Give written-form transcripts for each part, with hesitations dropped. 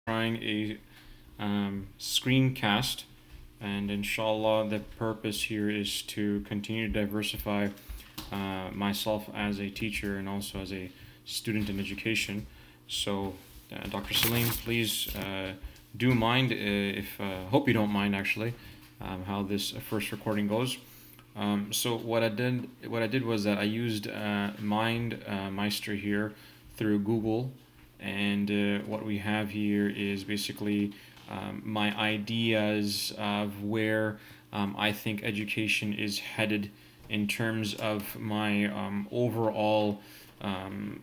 trying a screencast, and inshallah, the purpose here is to continue to diversify myself as a teacher and also as a student in education. So, Dr. Salim, please do mind if hope you don't mind actually how this first recording goes. So what I did was that I used Mind Meister here through Google, and what we have here is basically my ideas of where I think education is headed in terms of my overall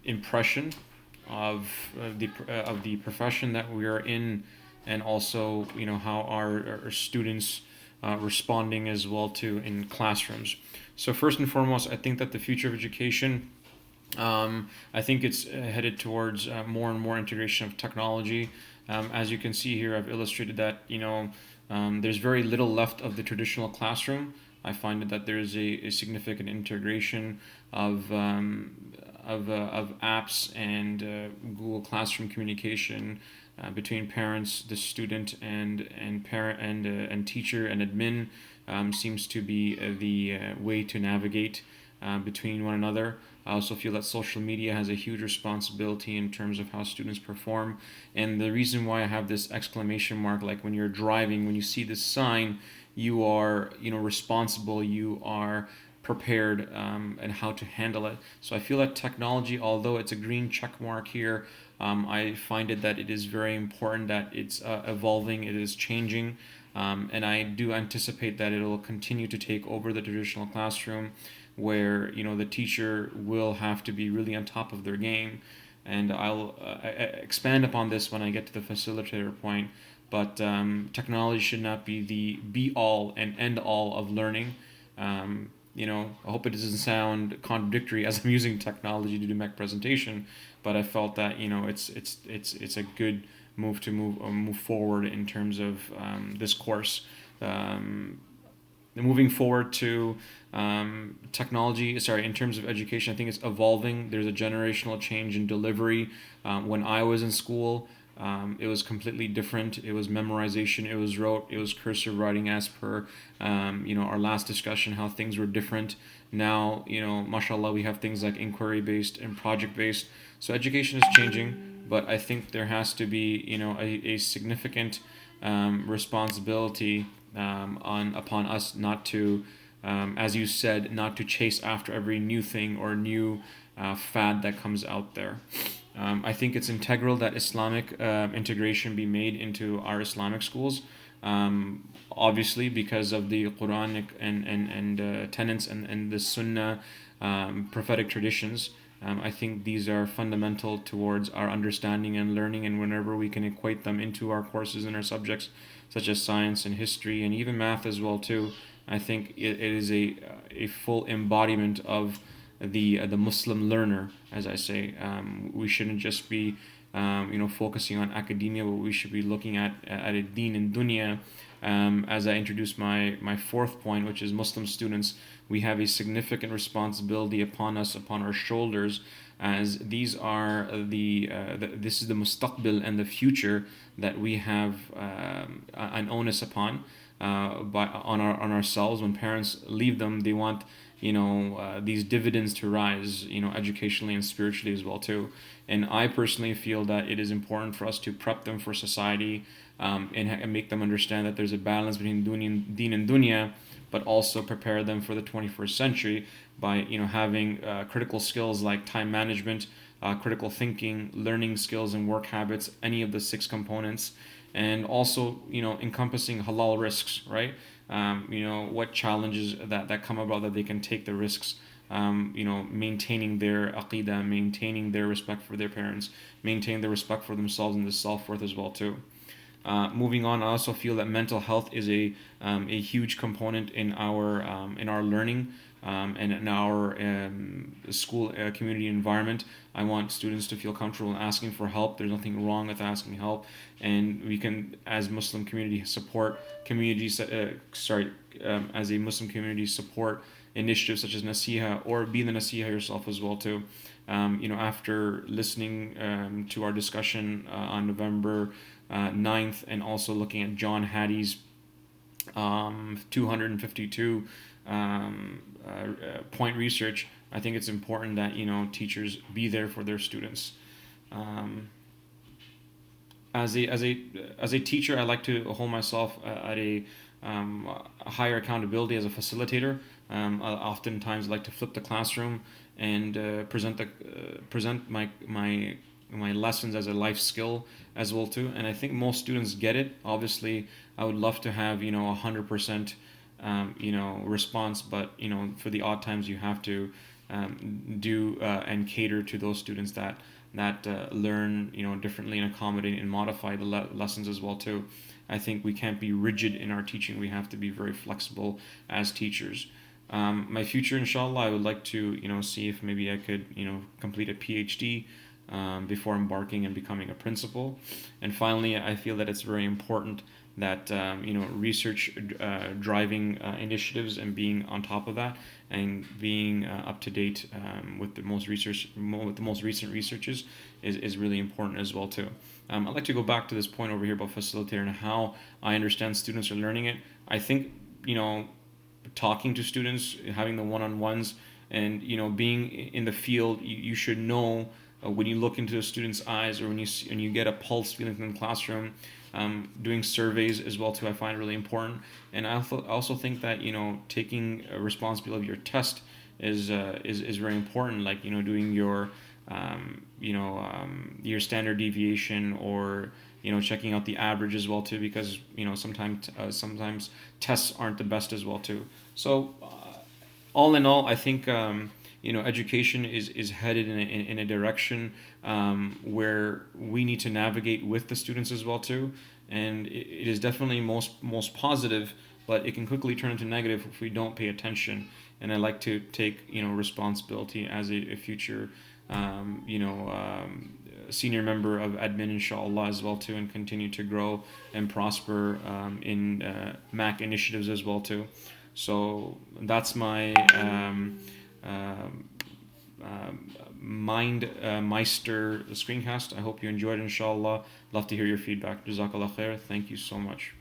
impression of the profession that we are in, and also how our students responding as well too in classrooms. So first and foremost, I think that the future of education, I think it's headed towards more and more integration of technology. As you can see here, I've illustrated that there's very little left of the traditional classroom. I find that there's a significant integration of of apps and Google Classroom communication between parents, the student, and parent and teacher and admin seems to be the way to navigate between one another. I also feel that social media has a huge responsibility in terms of how students perform. And the reason why I have this exclamation mark, like when you're driving, when you see this sign, you are, responsible, you are prepared, and how to handle it. So I feel that technology, although it's a green check mark here, I find it that it is very important that it's evolving, it is changing, and I do anticipate that it will continue to take over the traditional classroom, where the teacher will have to be really on top of their game. And I'll expand upon this when I get to the facilitator point. But technology should not be the be all and end all of learning. I hope it doesn't sound contradictory as I'm using technology to do my presentation, but I felt that it's a good move to move forward in terms of this course. Moving forward to technology, sorry, in terms of education, I think it's evolving. There's a generational change in delivery. When I was in school, it was completely different. It was memorization, it was rote, it was cursive writing, as per our last discussion, how things were different. Now, mashallah, we have things like inquiry based and project based. So education is changing, but I think there has to be a significant responsibility on upon us not to, as you said, not to chase after every new thing or new fad that comes out there. I think it's integral that Islamic integration be made into our Islamic schools. Obviously, because of the Quranic and tenets and the Sunnah prophetic traditions. I think these are fundamental towards our understanding and learning, and whenever we can equate them into our courses and our subjects, such as science and history and even math as well too, I think it is a full embodiment of the Muslim learner, as I say. We shouldn't just be focusing on academia, but we should be looking at a deen and dunya. As I introduced my fourth point, which is Muslim students, we have a significant responsibility upon us, upon our shoulders, as these are this is the mustaqbil and the future that we have an onus upon on ourselves. When parents leave them, they want these dividends to rise, educationally and spiritually as well too. And I personally feel that it is important for us to prep them for society, and make them understand that there's a balance between deen and dunya, but also prepare them for the 21st century by having critical skills like time management, critical thinking, learning skills and work habits, any of the six components, and also encompassing halal risks, right? What challenges that come about, that they can take the risks, maintaining their aqidah, maintaining their respect for their parents, maintaining their respect for themselves and the self-worth as well too. Moving on, I also feel that mental health is a huge component in our learning, and in our school community environment. I want students to feel comfortable in asking for help. There's nothing wrong with asking help, and we can, as Muslim community, support communities. As a Muslim community, support initiatives such as Nasiha, or be the Nasiha yourself as well too. After listening to our discussion on November 9th, and also looking at John Hattie's 252 point research, I think it's important that teachers be there for their students. Um, as a teacher, I like to hold myself at a higher accountability as a facilitator. I oftentimes like to flip the classroom and present my lessons as a life skill as well too. And I think most students get it. Obviously, I would love to have 100% response, but for the odd times you have to do and cater to those students that learn differently, and accommodate and modify the lessons as well too. I think we can't be rigid in our teaching. We have to be very flexible as teachers. My future, inshallah, I would like to see if maybe I could complete a PhD before embarking and becoming a principal. And finally, I feel that it's very important that research driving initiatives, and being on top of that, and being up to date with the most recent researches is really important as well too. I'd like to go back to this point over here about facilitator and how I understand students are learning it. I think talking to students, having the one-on-ones, and being in the field, you should know when you look into a student's eyes, or when you get a pulse feeling from the classroom. Doing surveys as well too, I find really important. And I also think that taking a responsibility of your test is very important. Like doing your standard deviation, or checking out the average as well too, because sometimes tests aren't the best as well too. So all in all, I think education is headed in a direction where we need to navigate with the students as well too, and it is definitely most positive, but it can quickly turn into negative if we don't pay attention. And I like to take responsibility as a future senior member of admin, inshallah, as well too, and continue to grow and prosper in MAC initiatives as well too. So that's my Mind Meister screencast. I hope you enjoyed it, inshallah. Love to hear your feedback. Jazakallah khair. Thank you so much.